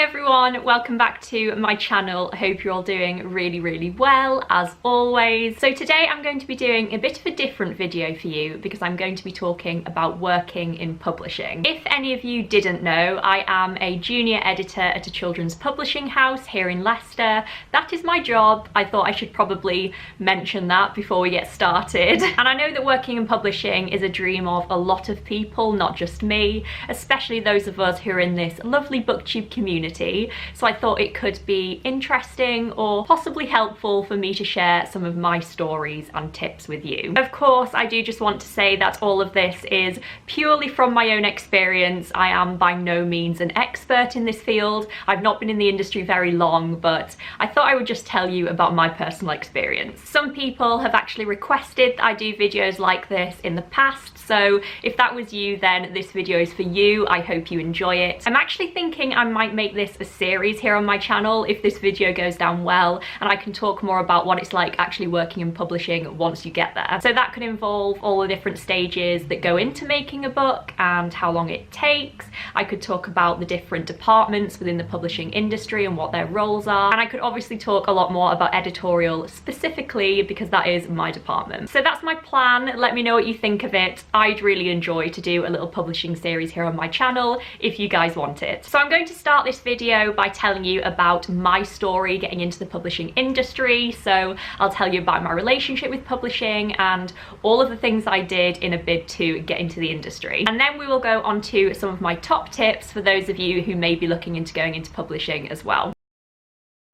Hi everyone, welcome back to my channel. I hope you're all doing really well as always. So today I'm going to be doing a bit of a different video for you because I'm going to be talking about working in publishing. If any of you didn't know, I am a junior editor at a children's publishing house here in Leicester. That is my job. I thought I should probably mention that before we get started. And I know that working in publishing is a dream of a lot of people, not just me, especially those of us who are in this lovely booktube community, so I thought it could be interesting or possibly helpful for me to share some of my stories and tips with you. Of course, I do just want to say that all of this is purely from my own experience. I am by no means an expert in this field. I've not been in the industry very long, but I thought I would just tell you about my personal experience. Some people have actually requested that I do videos like this in the past, so if that was you, then this video is for you. I hope you enjoy it. I'm actually thinking I might make this a series here on my channel if this video goes down well, and I can talk more about what it's like actually working in publishing once you get there. So that could involve all the different stages that go into making a book and how long it takes. I could talk about the different departments within the publishing industry and what their roles are, and I could obviously talk a lot more about editorial specifically because that is my department. So that's my plan. Let me know what you think of it. I'd really enjoy to do a little publishing series here on my channel if you guys want it. So I'm going to start this video by telling you about my story getting into the publishing industry. So I'll tell you about my relationship with publishing and all of the things I did in a bid to get into the industry. And then we will go on to some of my top tips for those of you who may be looking into going into publishing as well.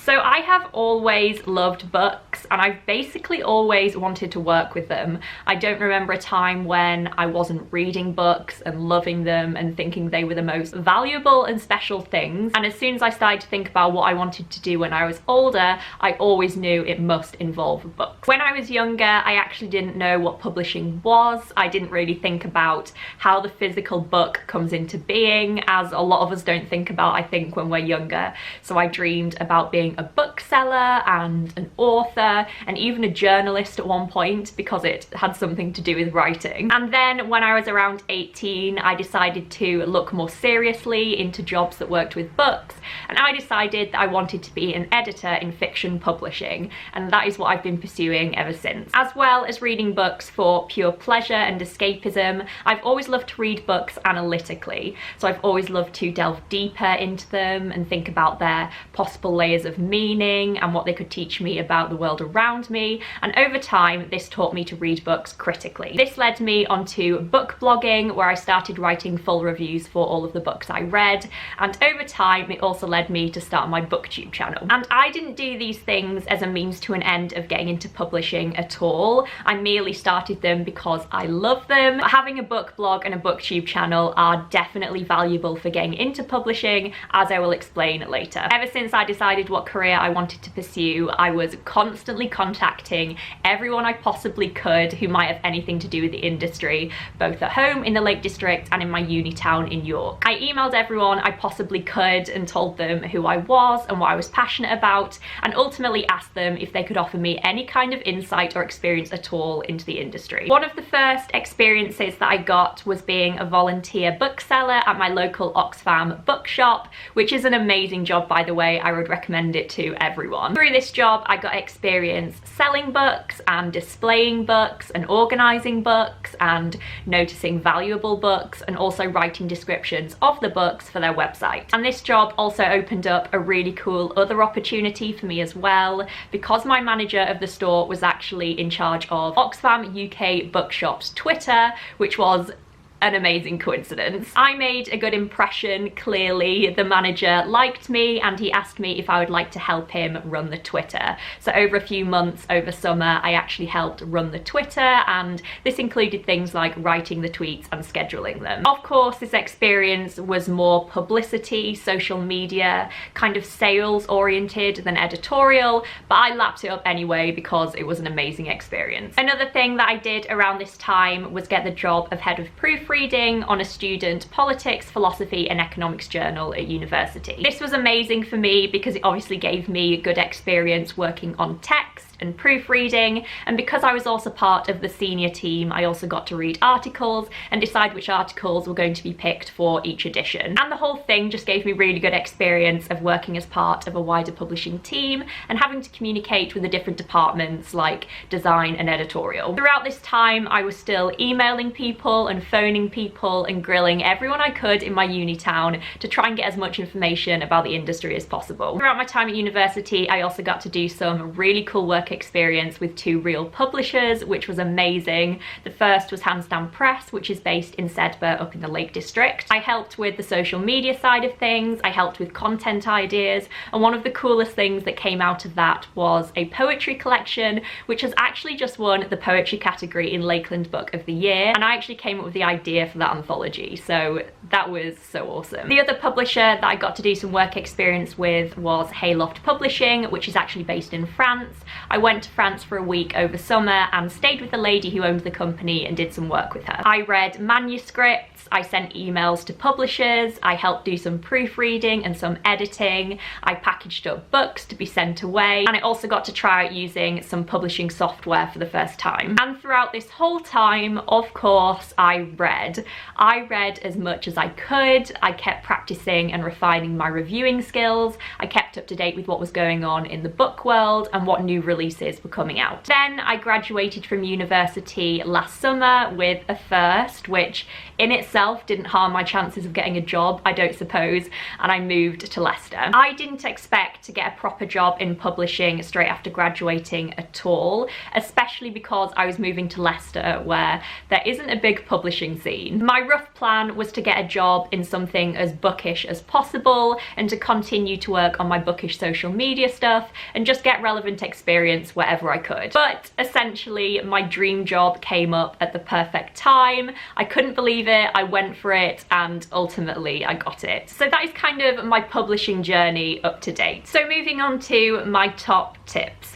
So I have always loved books, and I've basically always wanted to work with them. I don't remember a time when I wasn't reading books and loving them and thinking they were the most valuable and special things. And as soon as I started to think about what I wanted to do when I was older, I always knew it must involve books. When I was younger, I actually didn't know what publishing was. I didn't really think about how the physical book comes into being, as a lot of us don't think about, I think, when we're younger. So I dreamed about being a bookseller and an author and even a journalist at one point because it had something to do with writing. And then when I was around 18, I decided to look more seriously into jobs that worked with books, and I decided that I wanted to be an editor in fiction publishing, and that is what I've been pursuing ever since. As well as reading books for pure pleasure and escapism, I've always loved to read books analytically, so I've always loved to delve deeper into them and think about their possible layers of meaning and what they could teach me about the world around me. And over time, this taught me to read books critically. This led me onto book blogging, where I started writing full reviews for all of the books I read. And over time, it also led me to start my booktube channel. And I didn't do these things as a means to an end of getting into publishing at all. I merely started them because I love them. But having a book blog and a booktube channel are definitely valuable for getting into publishing, as I will explain later. Ever since I decided what career I wanted to pursue, I was constantly contacting everyone I possibly could who might have anything to do with the industry, both at home in the Lake District and in my uni town in York. I emailed everyone I possibly could and told them who I was and what I was passionate about, and ultimately asked them if they could offer me any kind of insight or experience at all into the industry. One of the first experiences that I got was being a volunteer bookseller at my local Oxfam bookshop, which is an amazing job, by the way. I would recommend it to everyone. Through this job, I got experience selling books and displaying books and organizing books and noticing valuable books and also writing descriptions of the books for their website. And this job also opened up a really cool other opportunity for me as well, because my manager of the store was actually in charge of Oxfam UK Bookshop's Twitter, which was an amazing coincidence. I made a good impression, clearly. The manager liked me and he asked me if I would like to help him run the Twitter. So over a few months over summer, I actually helped run the Twitter, and this included things like writing the tweets and scheduling them. Of course, this experience was more publicity, social media, kind of sales oriented than editorial, but I lapped it up anyway because it was an amazing experience. Another thing that I did around this time was get the job of head of proofreading on a student politics, philosophy and economics journal at university. This was amazing for me because it obviously gave me good experience working on text, and proofreading, and because I was also part of the senior team, I also got to read articles and decide which articles were going to be picked for each edition. And the whole thing just gave me really good experience of working as part of a wider publishing team and having to communicate with the different departments like design and editorial. Throughout this time, I was still emailing people and phoning people and grilling everyone I could in my uni town to try and get as much information about the industry as possible. Throughout my time at university, I also got to do some really cool work experience with two real publishers, which was amazing. The first was Handstand Press, which is based in Sedbergh up in the Lake District. I helped with the social media side of things, I helped with content ideas, and one of the coolest things that came out of that was a poetry collection, which has actually just won the poetry category in Lakeland Book of the Year, and I actually came up with the idea for that anthology, so that was so awesome. The other publisher that I got to do some work experience with was Hayloft Publishing, which is actually based in France. I went to France for a week over summer and stayed with the lady who owned the company and did some work with her. I read manuscripts, I sent emails to publishers, I helped do some proofreading and some editing, I packaged up books to be sent away, and I also got to try out using some publishing software for the first time. And throughout this whole time, of course, I read. I read as much as I could, I kept practicing and refining my reviewing skills, I kept up to date with what was going on in the book world and what new releases were coming out. Then I graduated from university last summer with a first, which in itself didn't harm my chances of getting a job, I don't suppose, and I moved to Leicester. I didn't expect to get a proper job in publishing straight after graduating at all, especially because I was moving to Leicester where there isn't a big publishing scene. My rough plan was to get a job in something as bookish as possible and to continue to work on my bookish social media stuff and just get relevant experience wherever I could. But essentially my dream job came up at the perfect time. I couldn't believe it, I went for it, and ultimately I got it. So that is kind of my publishing journey up to date. So moving on to my top tips.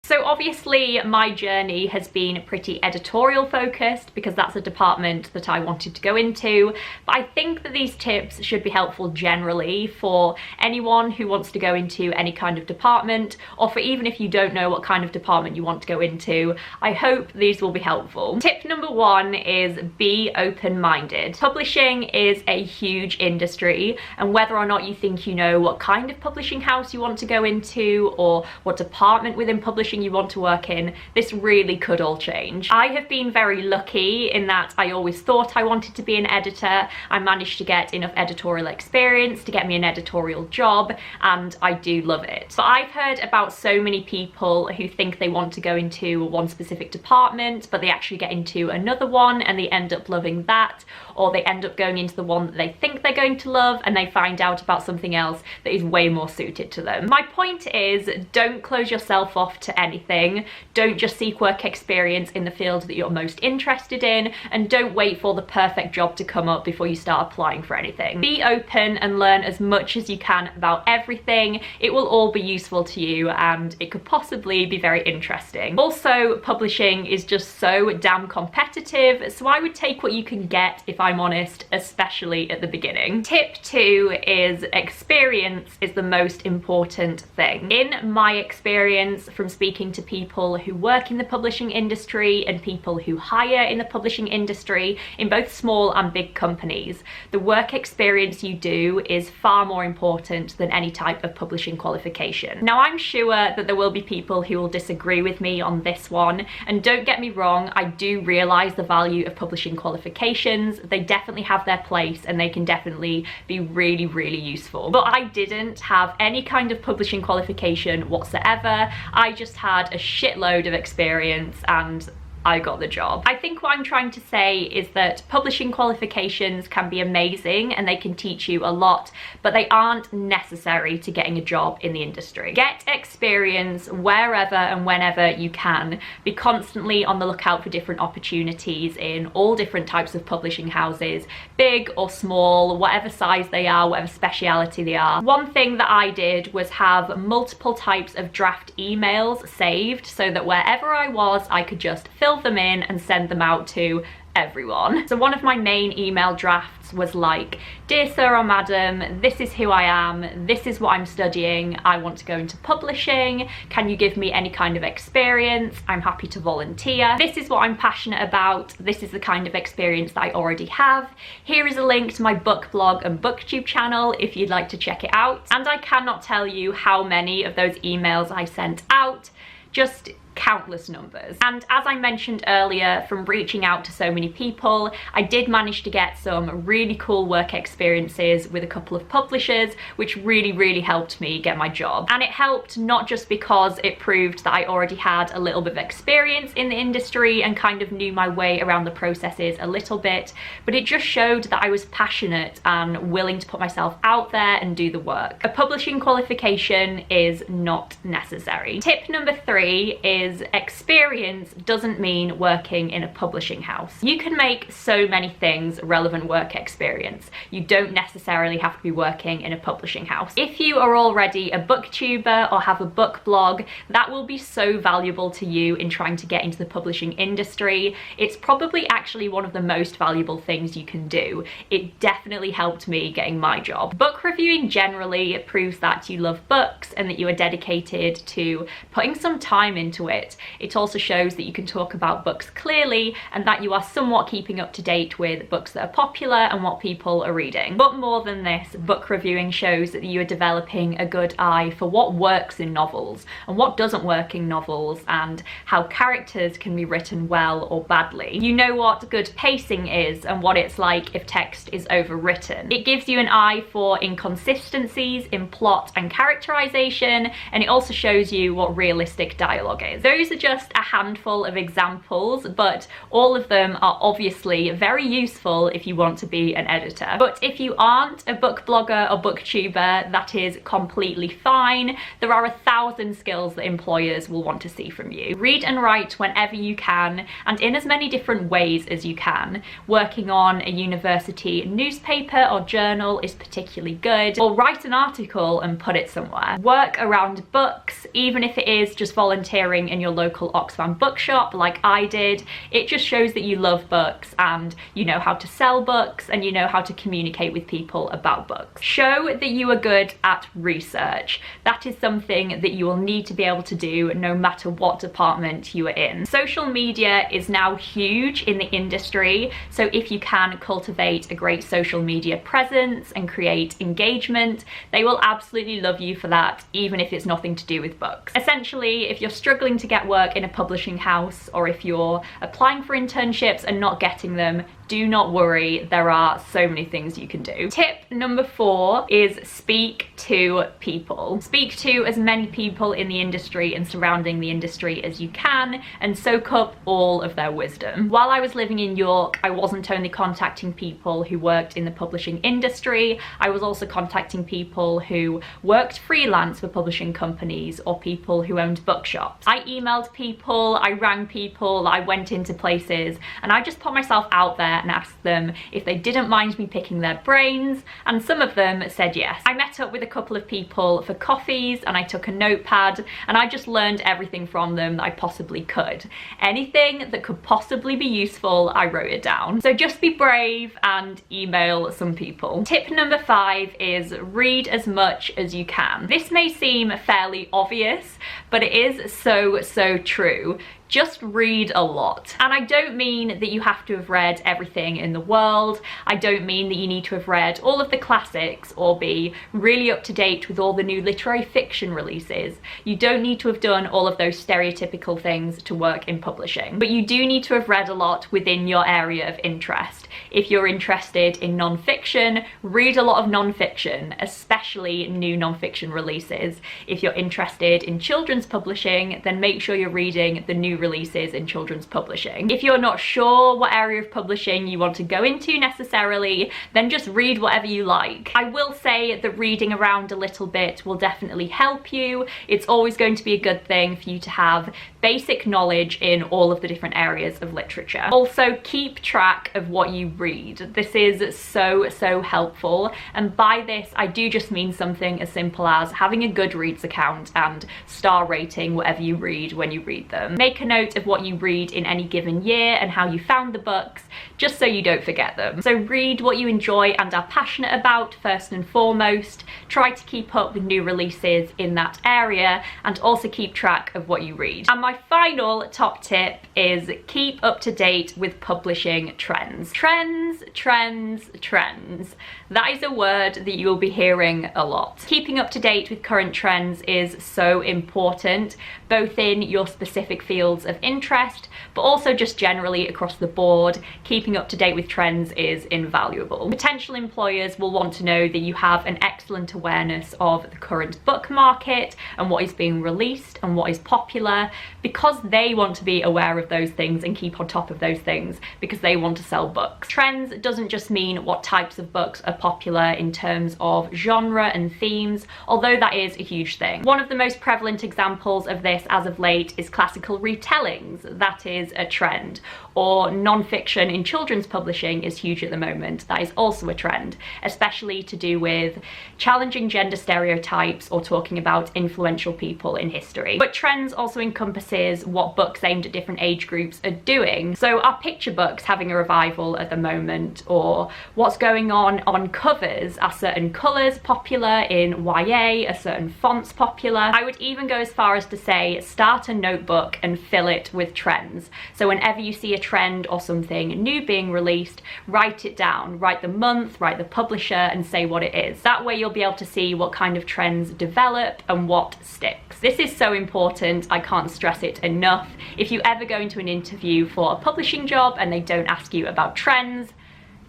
So obviously my journey has been pretty editorial focused because that's a department that I wanted to go into, but I think that these tips should be helpful generally for anyone who wants to go into any kind of department, or for even if you don't know what kind of department you want to go into. I hope these will be helpful. Tip number one is be open-minded. Publishing is a huge industry, and whether or not you think you know what kind of publishing house you want to go into or what department within publishing you want to work in, this really could all change. I have been very lucky in that I always thought I wanted to be an editor. I managed to get enough editorial experience to get me an editorial job, and I do love it. But I've heard about so many people who think they want to go into one specific department, but they actually get into another one and they end up loving that, or they end up going into the one that they think they're going to love and they find out about something else that is way more suited to them. My point is, don't close yourself off to anything. Don't just seek work experience in the field that you're most interested in, and don't wait for the perfect job to come up before you start applying for anything. Be open and learn as much as you can about everything. It will all be useful to you and it could possibly be very interesting. Also, publishing is just so damn competitive, so I would take what you can get, if I'm honest, especially at the beginning. Tip two is experience is the most important thing. In my experience from speaking to people who work in the publishing industry and people who hire in the publishing industry in both small and big companies, the work experience you do is far more important than any type of publishing qualification. Now, I'm sure that there will be people who will disagree with me on this one, and don't get me wrong, I do realise the value of publishing qualifications. They definitely have their place and they can definitely be really, really useful. But I didn't have any kind of publishing qualification whatsoever. I just had a shitload of experience and I got the job. I think what I'm trying to say is that publishing qualifications can be amazing and they can teach you a lot, but they aren't necessary to getting a job in the industry. Get experience wherever and whenever you can. Be constantly on the lookout for different opportunities in all different types of publishing houses, big or small, whatever size they are, whatever speciality they are. One thing that I did was have multiple types of draft emails saved so that wherever I was, I could just fill them in and send them out to everyone. So one of my main email drafts was like, "Dear Sir or Madam, this is who I am, this is what I'm studying, I want to go into publishing, can you give me any kind of experience? I'm happy to volunteer. This is what I'm passionate about, this is the kind of experience that I already have. Here is a link to my book blog and booktube channel if you'd like to check it out." And I cannot tell you how many of those emails I sent out, just countless numbers. And as I mentioned earlier, from reaching out to so many people, I did manage to get some really cool work experiences with a couple of publishers, which really helped me get my job. And it helped not just because it proved that I already had a little bit of experience in the industry and kind of knew my way around the processes a little bit, but it just showed that I was passionate and willing to put myself out there and do the work. A publishing qualification is not necessary. Tip number 3 is experience doesn't mean working in a publishing house. You can make so many things relevant work experience. You don't necessarily have to be working in a publishing house. If you are already a booktuber or have a book blog, that will be so valuable to you in trying to get into the publishing industry. It's probably actually one of the most valuable things you can do. It definitely helped me getting my job. Book reviewing generally proves that you love books and that you are dedicated to putting some time into it. It also shows that you can talk about books clearly and that you are somewhat keeping up to date with books that are popular and what people are reading. But more than this, book reviewing shows that you are developing a good eye for what works in novels and what doesn't work in novels and how characters can be written well or badly. You know what good pacing is and what it's like if text is overwritten. It gives you an eye for inconsistencies in plot and characterization, and it also shows you what realistic dialogue is. Those are just a handful of examples, but all of them are obviously very useful if you want to be an editor. But if you aren't a book blogger or booktuber, that is completely fine. There are 1,000 skills that employers will want to see from you. Read and write whenever you can and in as many different ways as you can. Working on a university newspaper or journal is particularly good, or write an article and put it somewhere. Work around books, even if it is just volunteering in your local Oxfam bookshop like I did. It just shows that you love books and you know how to sell books and you know how to communicate with people about books. Show that you are good at research. That is something that you will need to be able to do no matter what department you are in. Social media is now huge in the industry, so if you can cultivate a great social media presence and create engagement, they will absolutely love you for that, even if it's nothing to do with books. Essentially, if you're struggling to get work in a publishing house, or if you're applying for internships and not getting them, do not worry, there are so many things you can do. Tip number 4 is speak to people. Speak to as many people in the industry and surrounding the industry as you can and soak up all of their wisdom. While I was living in York, I wasn't only contacting people who worked in the publishing industry, I was also contacting people who worked freelance for publishing companies or people who owned bookshops. I emailed people, I rang people, I went into places, and I just put myself out there and asked them if they didn't mind me picking their brains, and some of them said yes. I met up with a couple of people for coffees and I took a notepad and I just learned everything from them that I possibly could. Anything that could possibly be useful, I wrote it down. So just be brave and email some people. Tip number 5 is read as much as you can. This may seem fairly obvious, but it is so true. Just read a lot. And I don't mean that you have to have read everything in the world. I don't mean that you need to have read all of the classics or be really up to date with all the new literary fiction releases. You don't need to have done all of those stereotypical things to work in publishing. But you do need to have read a lot within your area of interest. If you're interested in non-fiction, read a lot of non-fiction, especially new non-fiction releases. If you're interested in children's publishing, then make sure you're reading the new releases in children's publishing. If you're not sure what area of publishing you want to go into necessarily, then just read whatever you like. I will say that reading around a little bit will definitely help you. It's always going to be a good thing for you to have basic knowledge in all of the different areas of literature. Also, keep track of what you read. This is so helpful, and by this I do just mean something as simple as having a Goodreads account and star rating whatever you read when you read them. Make a a note of what you read in any given year and how you found the books, just so you don't forget them. So read what you enjoy and are passionate about first and foremost. Try to keep up with new releases in that area and also keep track of what you read. And my final top tip is keep up to date with publishing trends. Trends, trends, trends. That is a word that you'll be hearing a lot. Keeping up to date with current trends is so important, both in your specific fields of interest, but also just generally across the board. Keeping up to date with trends is invaluable. Potential employers will want to know that you have an excellent awareness of the current book market and what is being released and what is popular, because they want to be aware of those things and keep on top of those things because they want to sell books. Trends doesn't just mean what types of books are popular in terms of genre and themes, although that is a huge thing. One of the most prevalent examples of this as of late is classical retellings. That is a trend. Or non-fiction in children's publishing is huge at the moment. That is also a trend, especially to do with challenging gender stereotypes or talking about influential people in history. But trends also encompasses what books aimed at different age groups are doing. So are picture books having a revival at the moment? Or what's going on covers? Are certain colours popular in YA? Are certain fonts popular? I would even go as far as to say start a notebook and fill it with trends. So whenever you see a trend or something new being released, write it down, write the month, write the publisher, and say what it is. That way you'll be able to see what kind of trends develop and what sticks. This is so important, I can't stress it enough. If you ever go into an interview for a publishing job and they don't ask you about trends,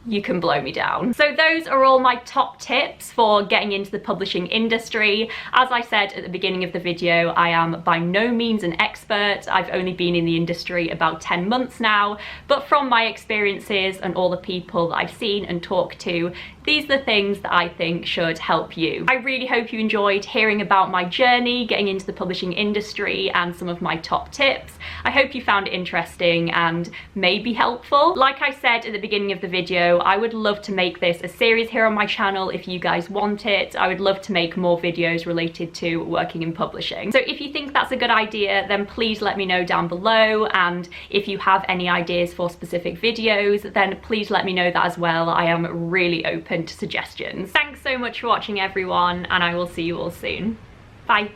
you can blow me down. So those are all my top tips for getting into the publishing industry. As I said at the beginning of the video, I am by no means an expert. I've only been in the industry about 10 months now, but from my experiences and all the people that I've seen and talked to, these are the things that I think should help you. I really hope you enjoyed hearing about my journey getting into the publishing industry and some of my top tips. I hope you found it interesting and maybe helpful. Like I said at the beginning of the video, I would love to make this a series here on my channel if you guys want it. I would love to make more videos related to working in publishing. So if you think that's a good idea, then please let me know down below. And if you have any ideas for specific videos, then please let me know that as well. I am really open to suggestions. Thanks so much for watching, everyone, and I will see you all soon. Bye.